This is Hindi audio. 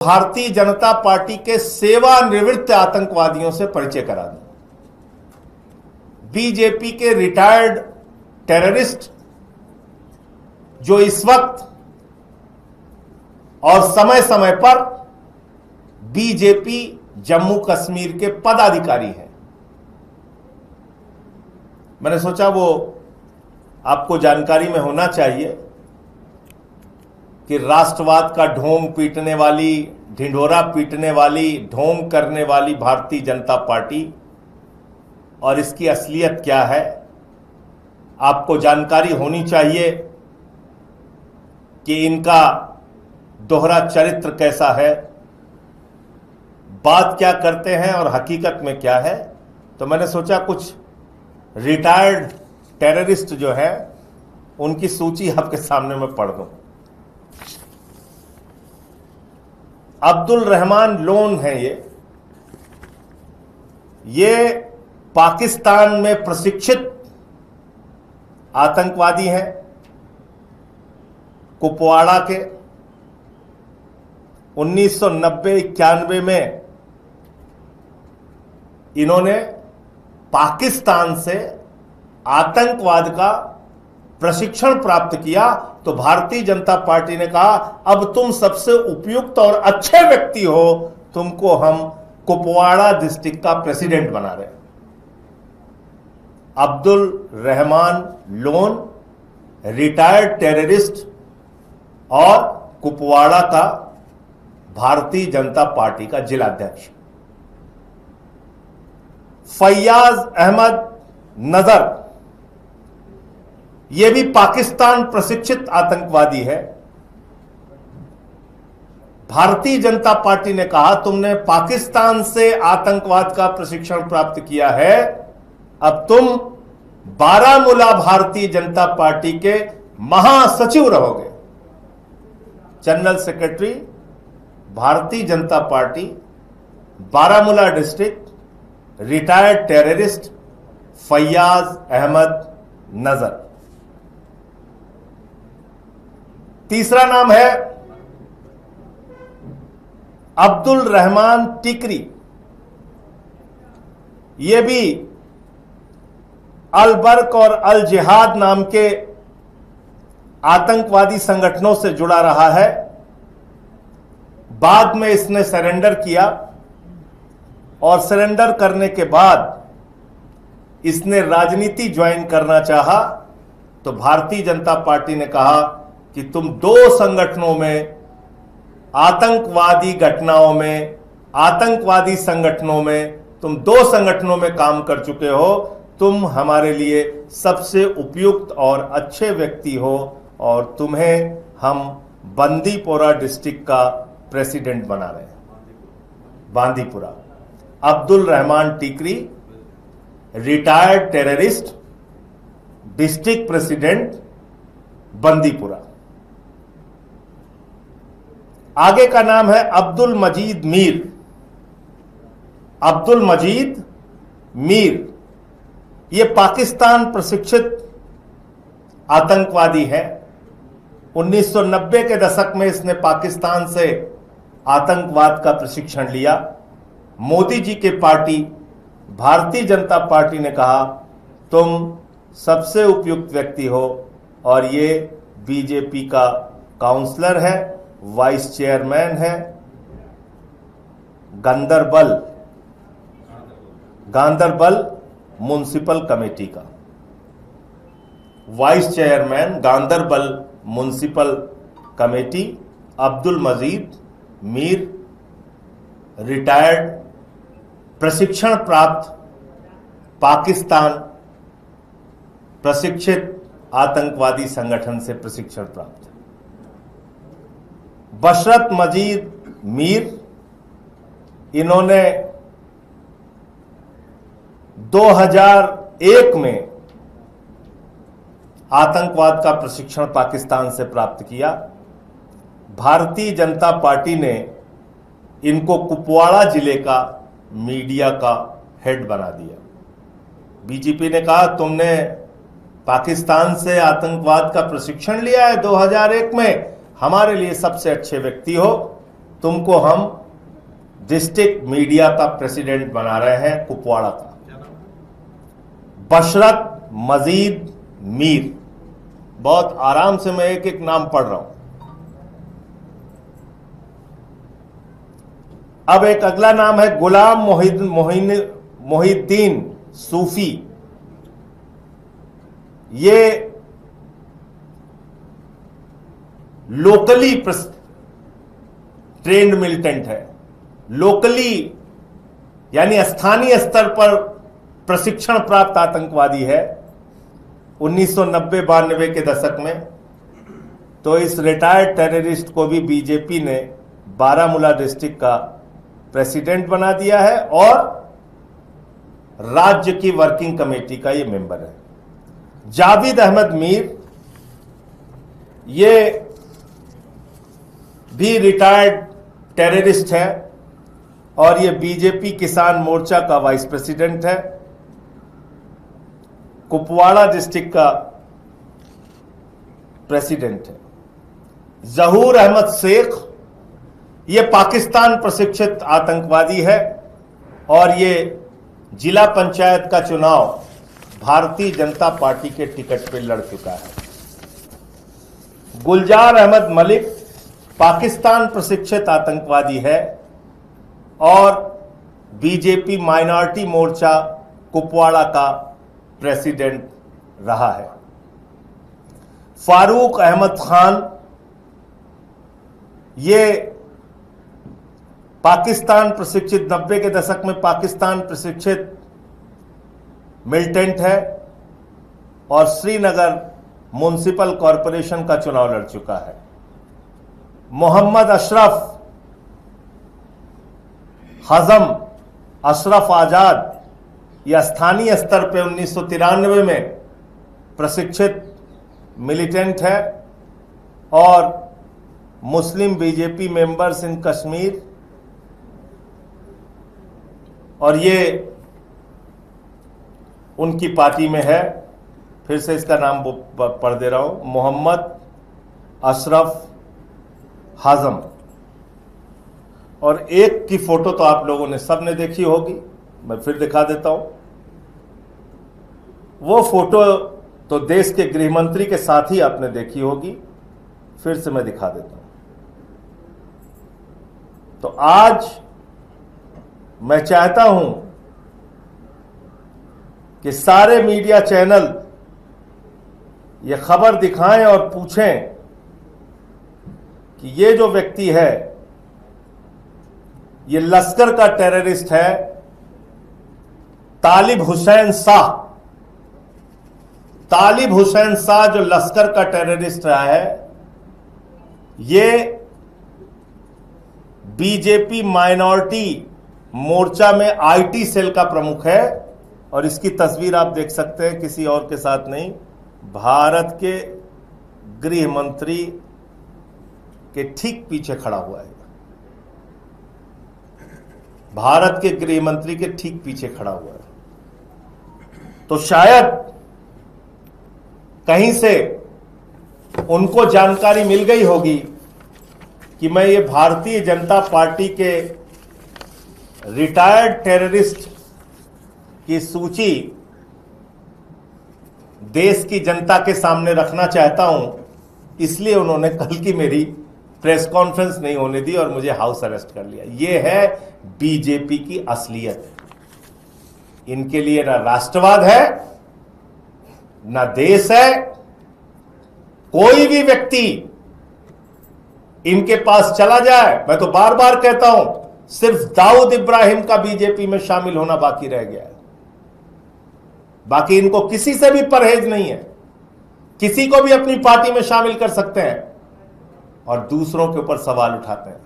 भारतीय जनता पार्टी के सेवानिवृत्त आतंकवादियों से परिचय करा दूं। बीजेपी के रिटायर्ड टेररिस्ट जो इस वक्त और समय समय पर बीजेपी जम्मू कश्मीर के पदाधिकारी हैं। मैंने सोचा वो आपको जानकारी में होना चाहिए कि राष्ट्रवाद का ढोंग पीटने वाली, ढिंढोरा पीटने वाली, ढोंग करने वाली भारतीय जनता पार्टी और इसकी असलियत क्या है, आपको जानकारी होनी चाहिए कि इनका दोहरा चरित्र कैसा है, बात क्या करते हैं और हकीकत में क्या है। तो मैंने सोचा कुछ रिटायर्ड टेररिस्ट जो है उनकी सूची आपके सामने मैं पढ़ दूं। अब्दुल रहमान लोन है ये पाकिस्तान में प्रशिक्षित आतंकवादी हैं। कुपवाड़ा के 1990-91 में इन्होंने पाकिस्तान से आतंकवाद का प्रशिक्षण प्राप्त किया। तो भारतीय जनता पार्टी ने कहा अब तुम सबसे उपयुक्त और अच्छे व्यक्ति हो, तुमको हम कुपवाड़ा डिस्ट्रिक्ट का प्रेसिडेंट बना रहे। Abdul Rahman loan retired terrorist और कुपवाड़ा का भारतीय जनता पार्टी का जिलाध्यक्ष। फैयाज अहमद नजर यह भी पाकिस्तान प्रशिक्षित आतंकवादी है। भारतीय जनता पार्टी ने कहा तुमने पाकिस्तान से आतंकवाद का प्रशिक्षण प्राप्त किया है, अब तुम बारामूला भारतीय जनता पार्टी के महासचिव रहोगे। General secretary Bharatiya Janata Party Baramulla district, retired terrorist Faiyaz Ahmad Nazar. तीसरा नाम है अब्दुल रहमान टिकरी। यह भी अल बर्क और अल जिहाद नाम के आतंकवादी संगठनों से जुड़ा रहा है। बाद में इसने सरेंडर किया और सरेंडर करने के बाद इसने राजनीति ज्वाइन करना चाहा। तो भारतीय जनता पार्टी ने कहा कि तुम दो संगठनों में, आतंकवादी घटनाओं में, आतंकवादी संगठनों में, तुम दो संगठनों में काम कर चुके हो, तुम हमारे लिए सबसे उपयुक्त और अच्छे व्यक्ति हो और तुम्हें हम बांदीपुरा डिस्ट्रिक्ट का प्रेसिडेंट बना रहे हैं। Bandipora. Abdul Rahman Tikri retired terrorist, district president Bandipora. आगे का नाम है अब्दुल मजीद मीर। अब्दुल मजीद मीर यह पाकिस्तान प्रशिक्षित आतंकवादी है। 1990 के दशक में इसने पाकिस्तान से आतंकवाद का प्रशिक्षण लिया। मोदी जी के पार्टी भारतीय जनता पार्टी ने कहा तुम सबसे उपयुक्त व्यक्ति हो और ये बीजेपी का काउंसलर है, वाइस चेयरमैन है गांदरबल म्युनिसिपल कमेटी का, vice chairman Ganderbal municipal committee. Abdul Majeed Mir retired, प्रशिक्षण प्राप्त, पाकिस्तान प्रशिक्षित आतंकवादी संगठन से प्रशिक्षण प्राप्त। बशरत मजीद मीर, इन्होंने 2001 में आतंकवाद का प्रशिक्षण पाकिस्तान से प्राप्त किया। भारतीय जनता पार्टी ने इनको कुपवाड़ा जिले का मीडिया का हेड बना दिया। बीजेपी ने कहा तुमने पाकिस्तान से आतंकवाद का प्रशिक्षण लिया है 2001 में, हमारे लिए सबसे अच्छे व्यक्ति हो तुमको हम डिस्ट्रिक्ट मीडिया का प्रेसिडेंट बना रहे हैं कुपवाड़ा का, बशरत मजीद मीर। बहुत आराम से मैं एक एक नाम पढ़ रहा हूं। अब एक अगला नाम है गुलाम मोहिद्दीन सूफी। ये लोकली ट्रेंड मिलिटेंट है, लोकली यानी स्थानीय स्तर पर प्रशिक्षण प्राप्त आतंकवादी है। 1990-92 के दशक में तो इस रिटायर्ड टेररिस्ट को भी बीजेपी ने बारामूला डिस्ट्रिक्ट का प्रेसिडेंट बना दिया है और राज्य की वर्किंग कमेटी का ये मेंबर है। जावेद अहमद मीर, ये भी रिटायर्ड टेररिस्ट है और ये बीजेपी किसान मोर्चा का वाइस प्रेसिडेंट है। कुपवाड़ा डिस्ट्रिक्ट का प्रेसिडेंट है। जहूर अहमद शेख, ये पाकिस्तान प्रशिक्षित आतंकवादी है और ये जिला पंचायत का चुनाव भारतीय जनता पार्टी के टिकट पर लड़ चुका है। गुलजार अहमद मलिक पाकिस्तान प्रशिक्षित आतंकवादी है और बीजेपी माइनॉरिटी मोर्चा कुपवाड़ा का प्रेसिडेंट रहा है। फारूक अहमद खान, ये पाकिस्तान प्रशिक्षित 90 के दशक में पाकिस्तान प्रशिक्षित मिलिटेंट है और श्रीनगर म्युनिसिपल कॉरपोरेशन का चुनाव लड़ चुका है। मोहम्मद अशरफ हजम अशरफ आजाद, यह स्थानीय स्तर पर 1993 में प्रशिक्षित मिलिटेंट है और मुस्लिम बीजेपी मेंबर्स इन कश्मीर, और ये उनकी पार्टी में है। फिर से इसका नाम पढ़ दे रहा हूं, मोहम्मद अशरफ हाजम। और एक की फोटो तो आप लोगों ने सबने देखी होगी, मैं फिर दिखा देता हूं। वो फोटो तो देश के गृह मंत्री के साथ ही आपने देखी होगी, फिर से मैं दिखा देता हूं। तो आज मैं चाहता हूं कि सारे मीडिया चैनल ये खबर दिखाएं और पूछें कि ये जो व्यक्ति है ये लश्कर का टेररिस्ट है, तालिब हुसैन शाह। तालिब हुसैन शाह जो लश्कर का टेररिस्ट रहा है, ये बीजेपी माइनॉरिटी मोर्चा में आईटी सेल का प्रमुख है और इसकी तस्वीर आप देख सकते हैं, किसी और के साथ नहीं, भारत के गृह मंत्री के ठीक पीछे खड़ा हुआ है। भारत के गृह मंत्री के ठीक पीछे खड़ा हुआ है। तो शायद कहीं से उनको जानकारी मिल गई होगी कि मैं ये भारतीय जनता पार्टी के रिटायर्ड टेररिस्ट की सूची देश की जनता के सामने रखना चाहता हूं, इसलिए उन्होंने कल की मेरी प्रेस कॉन्फ्रेंस नहीं होने दी और मुझे हाउस अरेस्ट कर लिया। यह है बीजेपी की असलियत। इनके लिए ना राष्ट्रवाद है, ना देश है। कोई भी व्यक्ति इनके पास चला जाए, मैं तो बार बार कहता हूं, सिर्फ दाऊद इब्राहिम का बीजेपी में शामिल होना बाकी रह गया है। बाकी इनको किसी से भी परहेज नहीं है। किसी को भी अपनी पार्टी में शामिल कर सकते हैं और दूसरों के ऊपर सवाल उठाते हैं।